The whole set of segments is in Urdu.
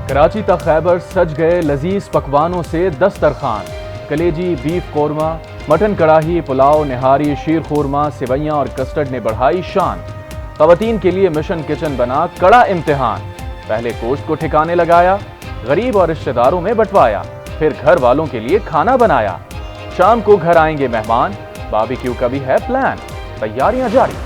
کراچی تا خیبر سج گئے لذیذ پکوانوں سے دسترخوان، کلیجی، بیف قورمہ، مٹن کڑاہی، پلاؤ، نہاری، شیر خورمہ، سویاں اور کسٹرڈ نے بڑھائی شان۔ خواتین کے لیے مشن کچن بنا کڑا امتحان، پہلے گوشت کو ٹھکانے لگایا، غریب اور رشتہ داروں میں بٹوایا، پھر گھر والوں کے لیے کھانا بنایا۔ شام کو گھر آئیں گے مہمان، باربیکیو کا بھی ہے پلان، تیاریاں جاری۔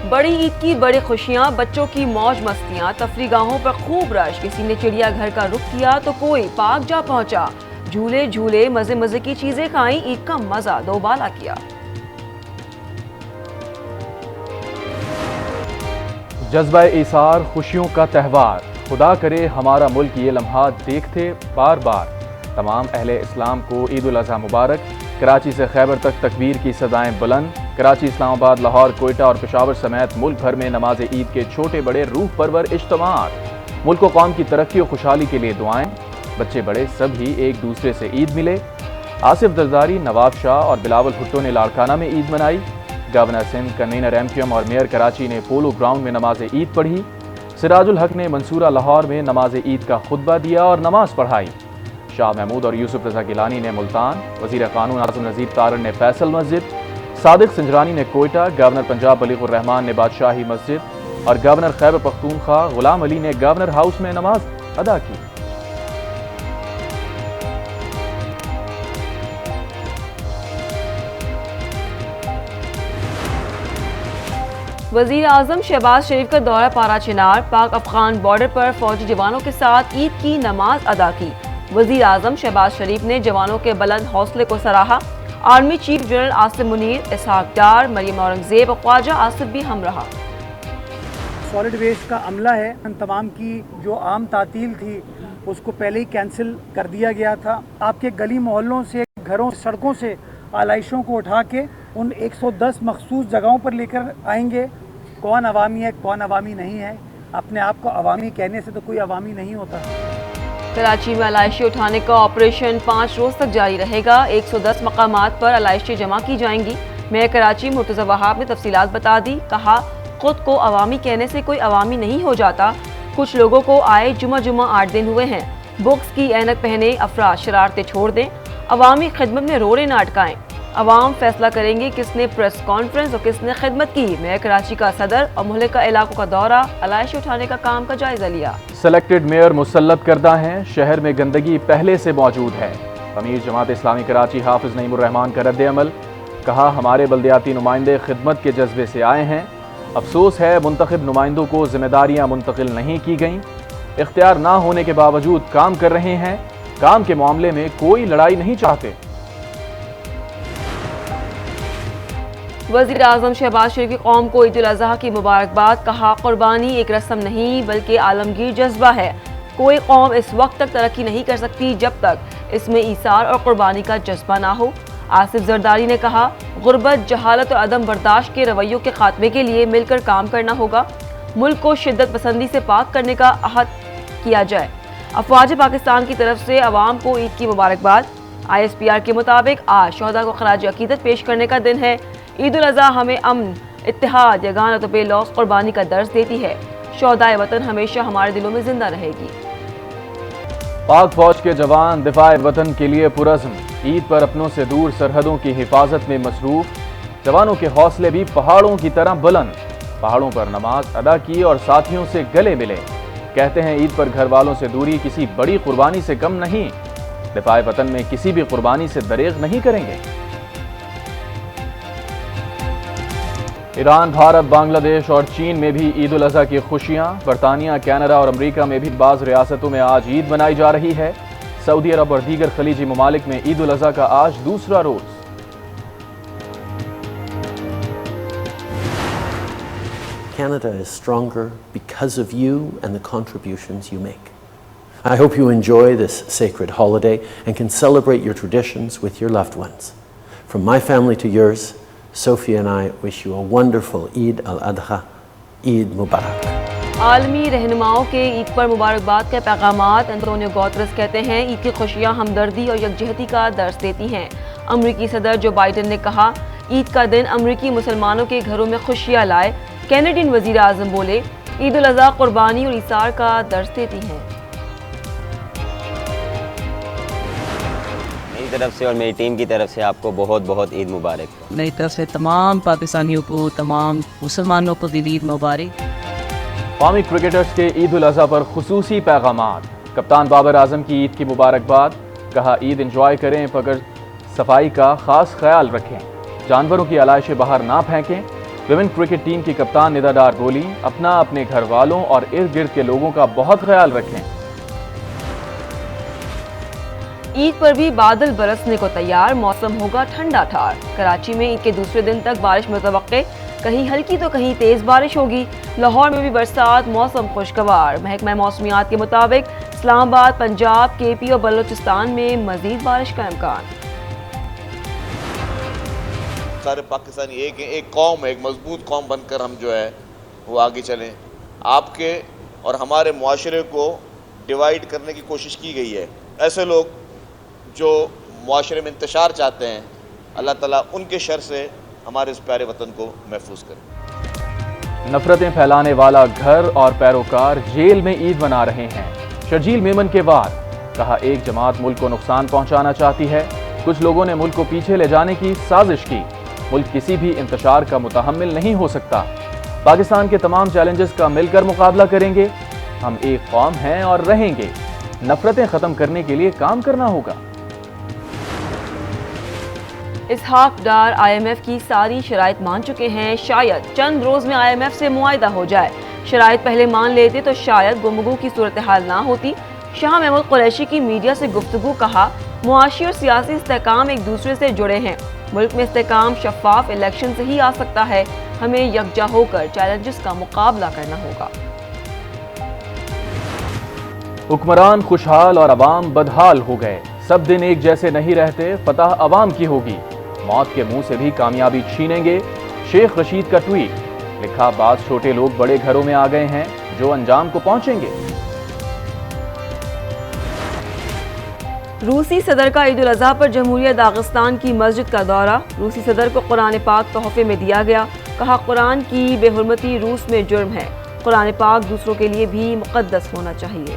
بڑی عید کی بڑی خوشیاں، بچوں کی موج مستیاں، تفریح گاہوں پر خوب رش، کسی نے چڑیا گھر کا رخ کیا تو کوئی پارک جا پہنچا، جھولے جھولے، مزے مزے کی چیزیں کھائیں، عید کا مزہ دوبالا کیا۔ جذبہ ایثار، خوشیوں کا تہوار، خدا کرے ہمارا ملک یہ لمحات دیکھتے بار بار۔ تمام اہل اسلام کو عید الاضحیٰ مبارک۔ کراچی سے خیبر تک تکبیر کی صدائیں بلند، کراچی، اسلام آباد، لاہور، کوئٹہ اور پشاور سمیت ملک بھر میں نماز عید کے چھوٹے بڑے روح پرور اجتماعات، ملک و قوم کی ترقی و خوشحالی کے لیے دعائیں، بچے بڑے سبھی ایک دوسرے سے عید ملے۔ آصف زرداری، نواب شاہ اور بلاول بھٹو نے لاڑکانہ میں عید منائی۔ Governor Sindh, convener M Q M اور میئر کراچی نے پولو گراؤنڈ میں نماز عید پڑھی۔ سراج الحق نے منصورہ لاہور میں نماز عید کا خطبہ دیا اور نماز پڑھائی۔ شاہ محمود اور یوسف رضا گیلانی نے ملتان، وزیر قانون اعظم نذیر تارڑ نے فیصل مسجد، صادق سنجرانی نے کوئٹہ، گورنر پنجاب بلیغ الرحمان نے بادشاہی مسجد اور گورنر خیبر پختونخوا غلام علی نے گورنر ہاؤس میں نماز ادا کی۔ وزیر اعظم شہباز شریف کا دورہ پارا چنار، پاک افغان بارڈر پر فوجی جوانوں کے ساتھ عید کی نماز ادا کی۔ وزیر اعظم شہباز شریف نے جوانوں کے بلند حوصلے کو سراہا۔ Army chief general Asim Munir, Ishaq Dar, Maryam Aurangzeb اور خواجہ آصف بھی ہم رہا۔ سالڈ ویسٹ کا عملہ ہے، ان تمام کی جو عام تعطیل تھی اس کو پہلے ہی کینسل کر دیا گیا تھا۔ آپ کے گلی محلوں سے، گھروں، سڑکوں سے آلائشوں کو اٹھا کے ان 110 مخصوص جگہوں پر لے کر آئیں گے۔ کون عوامی ہے، کون عوامی نہیں ہے، اپنے آپ کو عوامی کہنے سے تو کوئی عوامی نہیں ہوتا۔ کراچی میں علائشیں اٹھانے کا آپریشن 5 روز تک جاری رہے گا۔ 110 مقامات پر علائشیں جمع کی جائیں گی۔ میئر کراچی مرتضی وہاب نے تفصیلات بتا دی، کہا خود کو عوامی کہنے سے کوئی عوامی نہیں ہو جاتا۔ کچھ لوگوں کو آئے جمعہ 8 دن ہوئے ہیں۔ بکس کی اینک پہنے افراد شرارتیں چھوڑ دیں، عوامی خدمت میں رولے نہ اٹکائیں۔ عوام فیصلہ کریں گے کس نے پریس کانفرنس اور کس نے خدمت کی۔ میئر کراچی کا صدر اور مہلکہ علاقوں کا دورہ، علائشیں اٹھانے کا کام کا جائزہ لیا۔ سلیکٹڈ میئر مسلط کردہ ہیں، شہر میں گندگی پہلے سے موجود ہے۔ امیر جماعت اسلامی کراچی حافظ نعیم الرحمان کا رد عمل، کہا ہمارے بلدیاتی نمائندے خدمت کے جذبے سے آئے ہیں، افسوس ہے منتخب نمائندوں کو ذمہ داریاں منتقل نہیں کی گئیں، اختیار نہ ہونے کے باوجود کام کر رہے ہیں، کام کے معاملے میں کوئی لڑائی نہیں چاہتے۔ وزیر اعظم شہباز شریف کی قوم کو عید الاضحیٰ کی مبارکباد، کہا قربانی ایک رسم نہیں بلکہ عالمگیر جذبہ ہے۔ کوئی قوم اس وقت تک ترقی نہیں کر سکتی جب تک اس میں ایثار اور قربانی کا جذبہ نہ ہو۔ آصف زرداری نے کہا غربت، جہالت اور عدم برداشت کے رویوں کے خاتمے کے لیے مل کر کام کرنا ہوگا، ملک کو شدت پسندی سے پاک کرنے کا عہد کیا جائے۔ افواج پاکستان کی طرف سے عوام کو عید کی مبارکباد۔ ISPR کے مطابق آج شہداء کو خراج عقیدت پیش کرنے کا دن ہے۔ عید الاضحیٰ ہمیں امن، اتحاد، یگانت و بے لوث قربانی کا درس دیتی ہے۔ شہداء وطن ہمیشہ ہمارے دلوں میں زندہ رہے گی۔ پاک فوج کے جوان دفاع وطن کے لیے پرعزم، عید پر اپنوں سے دور سرحدوں کی حفاظت میں مصروف۔ جوانوں کے حوصلے بھی پہاڑوں کی طرح بلند، پہاڑوں پر نماز ادا کی اور ساتھیوں سے گلے ملے۔ کہتے ہیں عید پر گھر والوں سے دوری کسی بڑی قربانی سے کم نہیں، دفاع وطن میں کسی بھی قربانی سے دریغ نہیں کریں گے۔ ایران، بھارت، بنگلہ دیش اور چین میں بھی عید الاضحیٰ کی خوشیاں۔ برطانیہ، کینیڈا اور امریکہ میں بھی بعض ریاستوں میں آج عید منائی جا رہی ہے۔ سعودی عرب اور دیگر خلیجی ممالک میں عید الاضحیٰ کا آج دوسرا روز۔ Canada is stronger because of you and the contributions you make. I hope you enjoy this sacred holiday and can celebrate your traditions with your loved ones. From my family to yours, Sophie and I wish you a wonderful Eid al-Adha, Eid Mubarak. عالمی رہنماؤں کے عید پر مبارکباد کے پیغامات۔ انتونیو گوترس کہتے ہیں عید کی خوشیاں ہمدردی اور یکجہتی کا درس دیتی ہیں۔ امریکی صدر جو بائیڈن نے کہا عید کا دن امریکی مسلمانوں کے گھروں میں خوشیاں لائے۔ کینیڈین وزیر اعظم بولے عید الاضحیٰ قربانی اور ایثار کا درس دیتی ہیں۔ میری طرف سے اور میری ٹیم کی طرف سے آپ کو بہت بہت عید مبارک۔ میری طرف سے تمام پاکستانیوں کو، تمام مسلمانوں کو عید مبارک۔ قومی کرکٹرز کے عید الاضحیٰ پر خصوصی پیغامات۔ کپتان بابر اعظم کی عید کی مبارکباد، کہا عید انجوائے کریں مگر صفائی کا خاص خیال رکھیں، جانوروں کی علائشیں باہر نہ پھینکیں۔ ویمن کرکٹ ٹیم کی کپتان ندا ڈار بولی، اپنا، اپنے گھر والوں اور ارد گرد کے لوگوں کا بہت خیال رکھیں۔ عید پر بھی بادل برسنے کو تیار، موسم ہوگا ٹھنڈا ٹھار۔ کراچی میں عید کے دوسرے دن تک بارش متوقع، کہیں ہلکی تو کہیں تیز بارش ہوگی۔ لاہور میں بھی برسات، موسم خوشگوار۔ محکمہ موسمیات کے مطابق اسلام آباد، پنجاب، کے پی اور بلوچستان میں مزید بارش کا امکان۔ سارے پاکستانی ایک ہیں، ایک قوم ہے، ایک مضبوط قوم بن کر ہم جو ہے وہ آگے چلیں۔ آپ کے اور ہمارے معاشرے کو ڈیوائیڈ کرنے کی کوشش کی گئی ہے۔ ایسے لوگ جو معاشرے میں انتشار چاہتے ہیں، اللہ تعالیٰ ان کے شر سے ہمارے اس پیارے وطن کو محفوظ کرے۔ نفرتیں پھیلانے والا گھر اور پیروکار جیل میں عید منا رہے ہیں۔ شرجیل میمن کے وار، کہا ایک جماعت ملک کو نقصان پہنچانا چاہتی ہے، کچھ لوگوں نے ملک کو پیچھے لے جانے کی سازش کی۔ ملک کسی بھی انتشار کا متحمل نہیں ہو سکتا۔ پاکستان کے تمام چیلنجز کا مل کر مقابلہ کریں گے۔ ہم ایک قوم ہیں اور رہیں گے۔ نفرتیں ختم کرنے کے لیے کام کرنا ہوگا۔ Ishaq Dar I am F کی ساری شرائط مان چکے ہیں، شاید چند روز میں آئی ایم ایف سے معاہدہ ہو جائے۔ شرائط پہلے مان لیتے تو شاید گفتگو کی صورتحال نہ ہوتی۔ شاہ محمود قریشی کی میڈیا سے گفتگو، کہا معاشی اور سیاسی استحکام ایک دوسرے سے جڑے ہیں۔ ملک میں استحکام شفاف الیکشن سے ہی آ سکتا ہے۔ ہمیں یکجا ہو کر چیلنجز کا مقابلہ کرنا ہوگا۔ حکمران خوشحال اور عوام بدحال ہو گئے، سب دن ایک جیسے نہیں رہتے، فتح عوام کی ہوگی، موت کے منہ سے بھی کامیابی چھینیں گے۔ شیخ رشید کا ٹویٹ، لکھا بعض چھوٹے لوگ بڑے گھروں میں آ گئے ہیں جو انجام کو پہنچیں گے۔ روسی صدر کا عید الاضحیٰ پر جمہوریہ داغستان کی مسجد کا دورہ، روسی صدر کو قرآن پاک تحفے میں دیا گیا، کہا قرآن کی بے حرمتی روس میں جرم ہے، قرآن پاک دوسروں کے لیے بھی مقدس ہونا چاہیے۔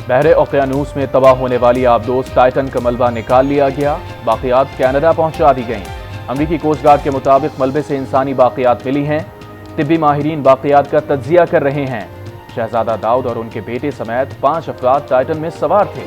بحر اوقیانوس میں تباہ ہونے والی آبدوز ٹائٹن کا ملبہ نکال لیا گیا، باقیات کینیڈا پہنچا دی گئیں۔ امریکی کوسٹ گارڈ کے مطابق ملبے سے انسانی باقیات ملی ہیں، طبی ماہرین باقیات کا تجزیہ کر رہے ہیں۔ شہزادہ داؤد اور ان کے بیٹے سمیت 5 افراد ٹائٹن میں سوار تھے۔